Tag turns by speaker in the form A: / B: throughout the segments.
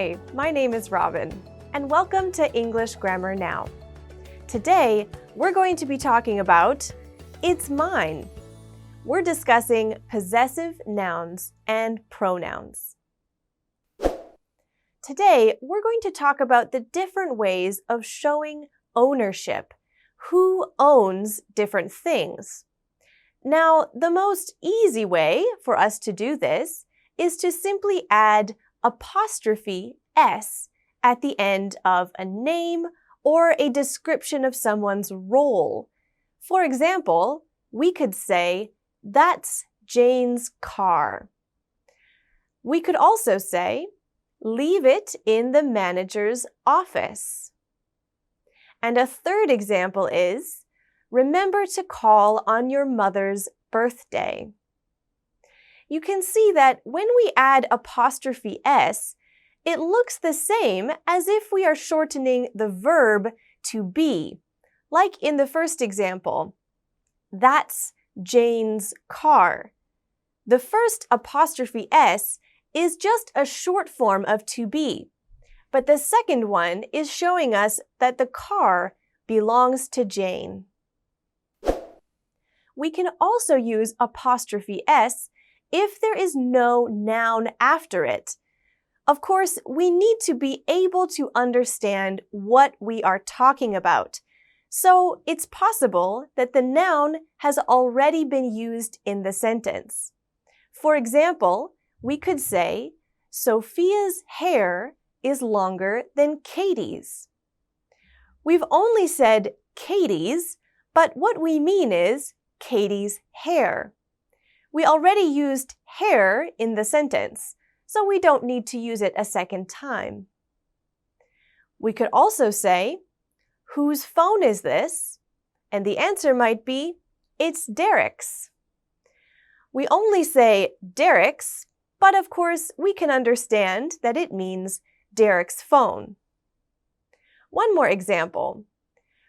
A: Hi, my name is Robin, and welcome to English Grammar Now. Today, we're going to be talking about it's mine. We're discussing possessive nouns and pronouns. Today, we're going to talk about the different ways of showing ownership. Who owns different things? Now, the most easy way for us to do this is to simply add apostrophe S at the end of a name or a description of someone's role. For example, we could say, "That's Jane's car." We could also say, "Leave it in the manager's office." And a third example is, "Remember to call on your mother's birthday." You can see that when we add apostrophe S, it looks the same as if we are shortening the verb to be. Like in the first example, "That's Jane's car." The first apostrophe S is just a short form of to be, but the second one is showing us that the car belongs to Jane. We can also use apostrophe S if there is no noun after it. Of course, we need to be able to understand what we are talking about. So it's possible that the noun has already been used in the sentence. For example, we could say, "Sophia's hair is longer than Katie's." We've only said Katie's, but what we mean is Katie's hair. We already used hair in the sentence, so we don't need to use it a second time. We could also say, "Whose phone is this?" And the answer might be, "It's Derek's." We only say Derek's, but of course we can understand that it means Derek's phone. One more example.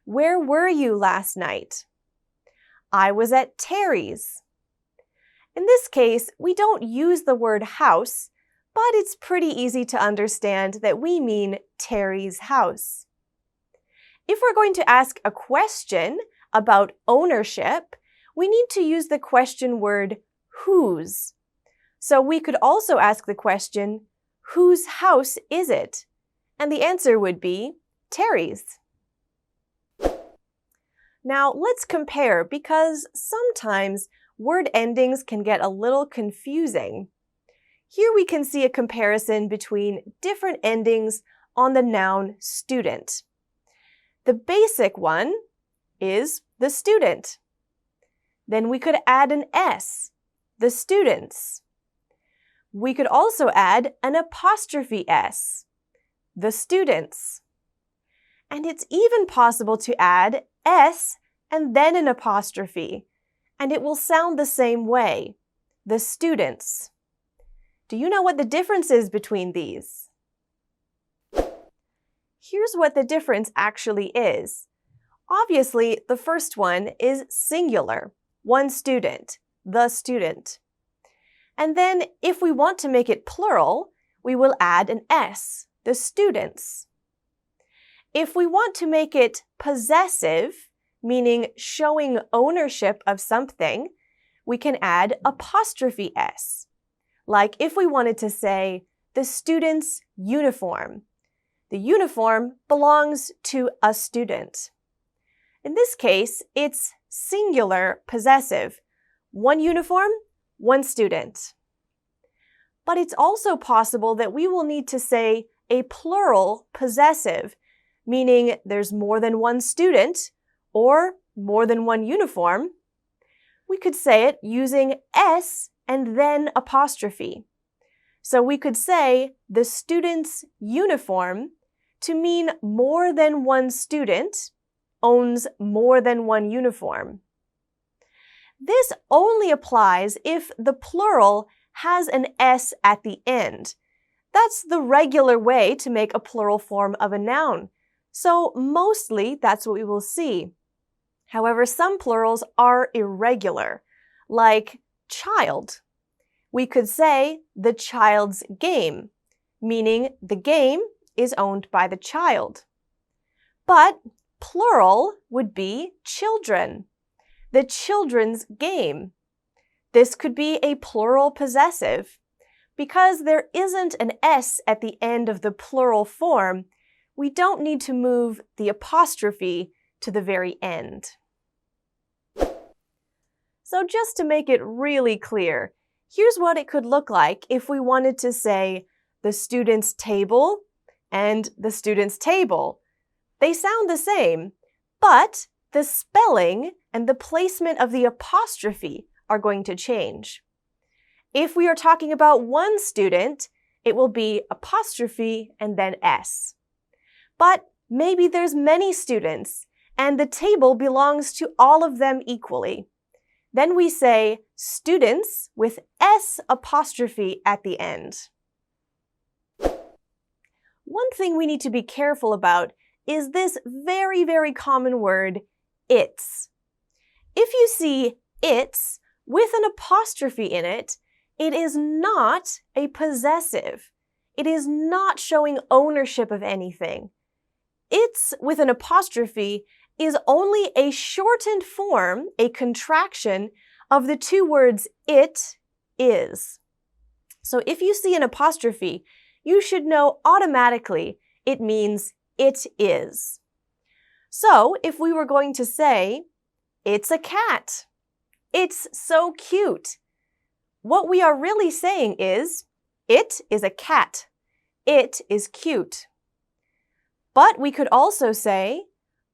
A: "Where were you last night?" "I was at Terry's." In this case, we don't use the word house, but it's pretty easy to understand that we mean Terry's house. If we're going to ask a question about ownership, we need to use the question word whose. So we could also ask the question, "Whose house is it?" And the answer would be Terry's. Now let's compare because sometimes word endings can get a little confusing. Here we can see a comparison between different endings on the noun student. The basic one is the student. Then we could add an S, the students. We could also add an apostrophe S, the students. And it's even possible to add S and then an apostrophe, and it will sound the same way, the students. Do you know what the difference is between these? Here's what the difference actually is. Obviously, the first one is singular, one student, the student. And then if we want to make it plural, we will add an S, the students. If we want to make it possessive, meaning showing ownership of something, we can add apostrophe S. Like if we wanted to say, "The student's uniform." The uniform belongs to a student. In this case, it's singular possessive. One uniform, one student. But it's also possible that we will need to say a plural possessive, meaning there's more than one student or more than one uniform. We could say it using S and then apostrophe. So we could say the student's uniform to mean more than one student owns more than one uniform. This only applies if the plural has an S at the end. That's the regular way to make a plural form of a noun. So mostly that's what we will see. However, some plurals are irregular, like child. We could say the child's game, meaning the game is owned by the child. But plural would be children, the children's game. This could be a plural possessive. Because there isn't an S at the end of the plural form, we don't need to move the apostrophe to the very end. So just to make it really clear, here's what it could look like if we wanted to say the student's table and the student's table. They sound the same, but the spelling and the placement of the apostrophe are going to change. If we are talking about one student, it will be apostrophe and then S. But maybe there's many students, and the table belongs to all of them equally. Then we say students with S apostrophe at the end. One thing we need to be careful about is this very, very common word, its. If you see its with an apostrophe in it, it is not a possessive. It is not showing ownership of anything. Its with an apostrophe is only a shortened form, a contraction of the two words it is. So if you see an apostrophe, you should know automatically it means it is. So if we were going to say, it's a cat, it's so cute, what we are really saying is, it is a cat, it is cute. But we could also say,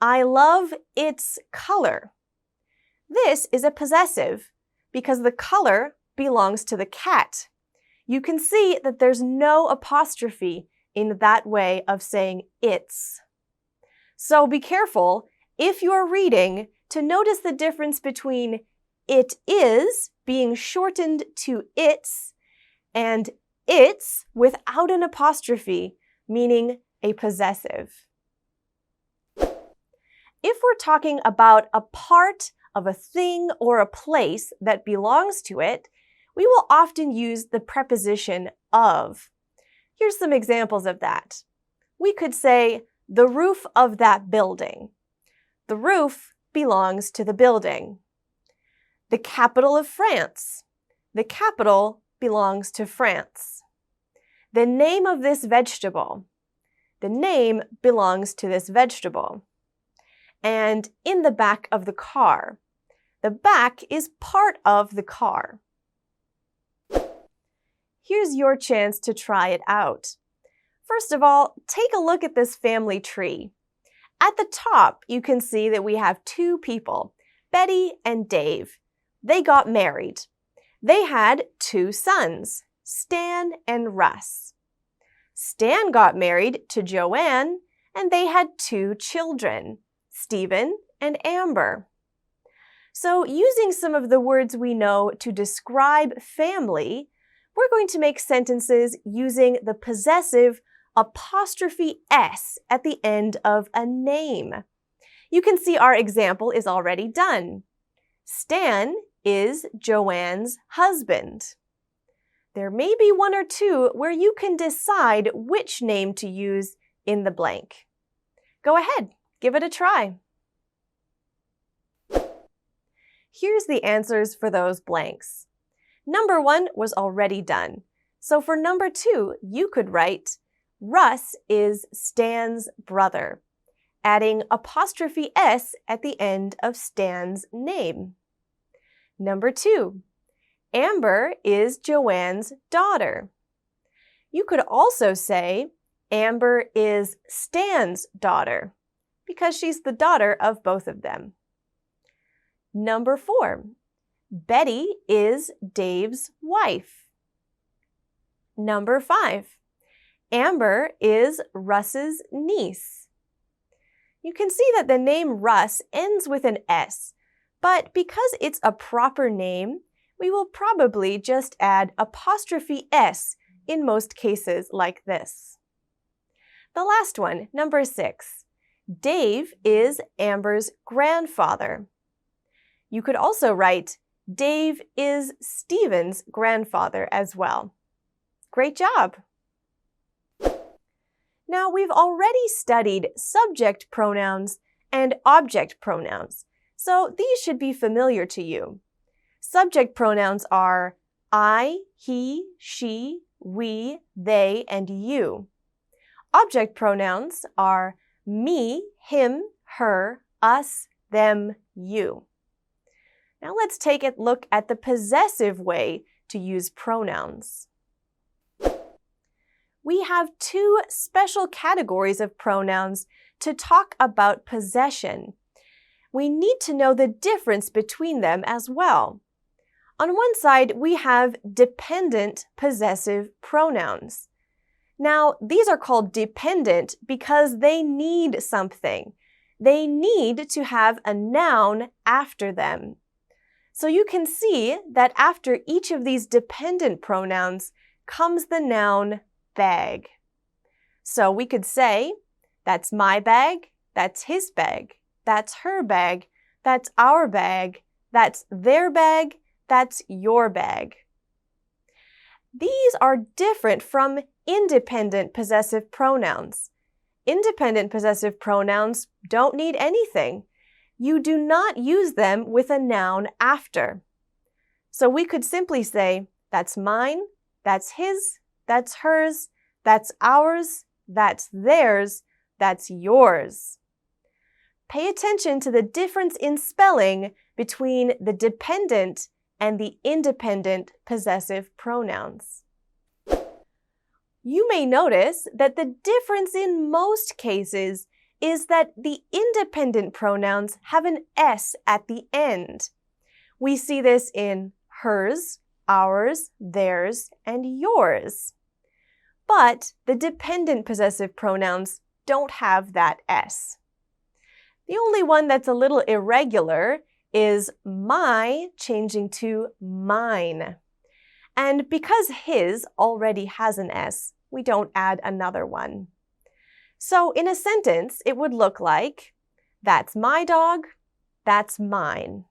A: I love its color. This is a possessive because the color belongs to the cat. You can see that there's no apostrophe in that way of saying its. So be careful if you're reading to notice the difference between it is being shortened to its and its without an apostrophe, meaning a possessive. If we're talking about a part of a thing or a place that belongs to it, we will often use the preposition of. Here's some examples of that. We could say, the roof of that building. The roof belongs to the building. The capital of France. The capital belongs to France. The name of this vegetable. The name belongs to this vegetable. And in the back of the car. The back is part of the car. Here's your chance to try it out. First of all, take a look at this family tree. At the top, you can see that we have two people, Betty and Dave. They got married. They had two sons, Stan and Russ. Stan got married to Joanne, and they had two children, Stephen and Amber. So using some of the words we know to describe family, we're going to make sentences using the possessive apostrophe S at the end of a name. You can see our example is already done. Stan is Joanne's husband. There may be one or two where you can decide which name to use in the blank. Go ahead, give it a try. Here's the answers for those blanks. Number 1 was already done. So for number 2, you could write, Russ is Stan's brother, adding apostrophe S at the end of Stan's name. Number 2, Amber is Joanne's daughter. You could also say, Amber is Stan's daughter, because she's the daughter of both of them. Number 4, Betty is Dave's wife. Number 5, Amber is Russ's niece. You can see that the name Russ ends with an S, but because it's a proper name, we will probably just add apostrophe S in most cases like this. The last one, number 6, Dave is Amber's grandfather. You could also write, Dave is Stephen's grandfather as well. Great job! Now, we've already studied subject pronouns and object pronouns, so these should be familiar to you. Subject pronouns are I, he, she, we, they, and you. Object pronouns are me, him, her, us, them, you. Now let's take a look at the possessive way to use pronouns. We have two special categories of pronouns to talk about possession. We need to know the difference between them as well. On one side, we have dependent possessive pronouns. Now, these are called dependent because they need something. They need to have a noun after them. So you can see that after each of these dependent pronouns comes the noun bag. So we could say, that's my bag, that's his bag, that's her bag, that's our bag, that's their bag, that's your bag. These are different from independent possessive pronouns. Independent possessive pronouns don't need anything. You do not use them with a noun after. So we could simply say, that's mine, that's his, that's hers, that's ours, that's theirs, that's yours. Pay attention to the difference in spelling between the dependent and the independent possessive pronouns. You may notice that the difference in most cases is that the independent pronouns have an S at the end. We see this in hers, ours, theirs, and yours. But the dependent possessive pronouns don't have that S. The only one that's a little irregular is my changing to mine. And because his already has an S, we don't add another one. So in a sentence, it would look like, that's my dog, that's mine.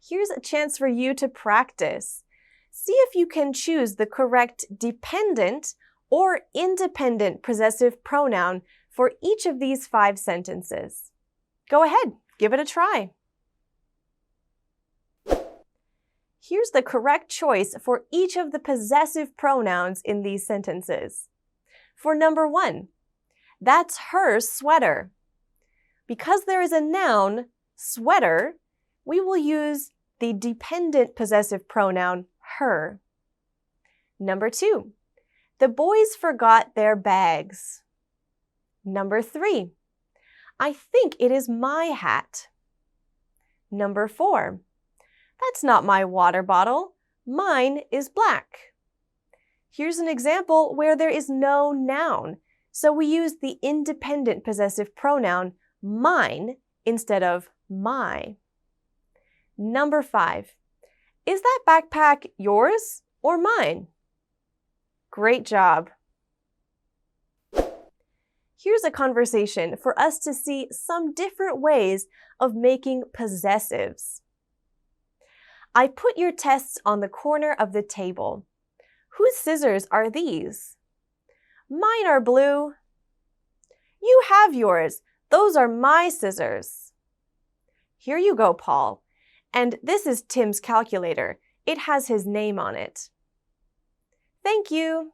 A: Here's a chance for you to practice. See if you can choose the correct dependent or independent possessive pronoun for each of these 5 sentences. Go ahead, give it a try. Here's the correct choice for each of the possessive pronouns in these sentences. For number 1, that's her sweater. Because there is a noun, sweater, we will use the dependent possessive pronoun her. Number 2, the boys forgot their bags. Number 3, I think it is my hat. Number 4, that's not my water bottle. Mine is black. Here's an example where there is no noun, so we use the independent possessive pronoun mine instead of my. Number 5, is that backpack yours or mine? Great job. Here's a conversation for us to see some different ways of making possessives. I put your tests on the corner of the table. Whose scissors are these? Mine are blue. You have yours. Those are my scissors. Here you go, Paul. And this is Tim's calculator. It has his name on it. Thank you.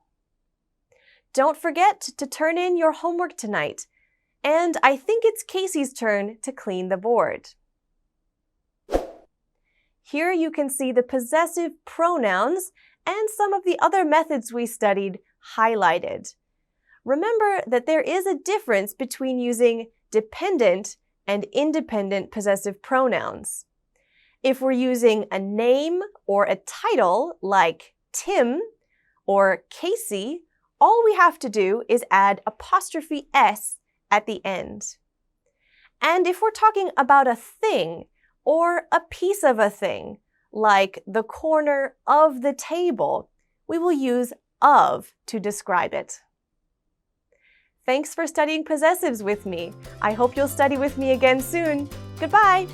A: Don't forget to turn in your homework tonight. And I think it's Casey's turn to clean the board. Here you can see the possessive pronouns and some of the other methods we studied highlighted. Remember that there is a difference between using dependent and independent possessive pronouns. If we're using a name or a title like Tim or Casey, all we have to do is add apostrophe S at the end. And if we're talking about a thing or a piece of a thing, like the corner of the table, we will use of to describe it. Thanks for studying possessives with me. I hope you'll study with me again soon. Goodbye!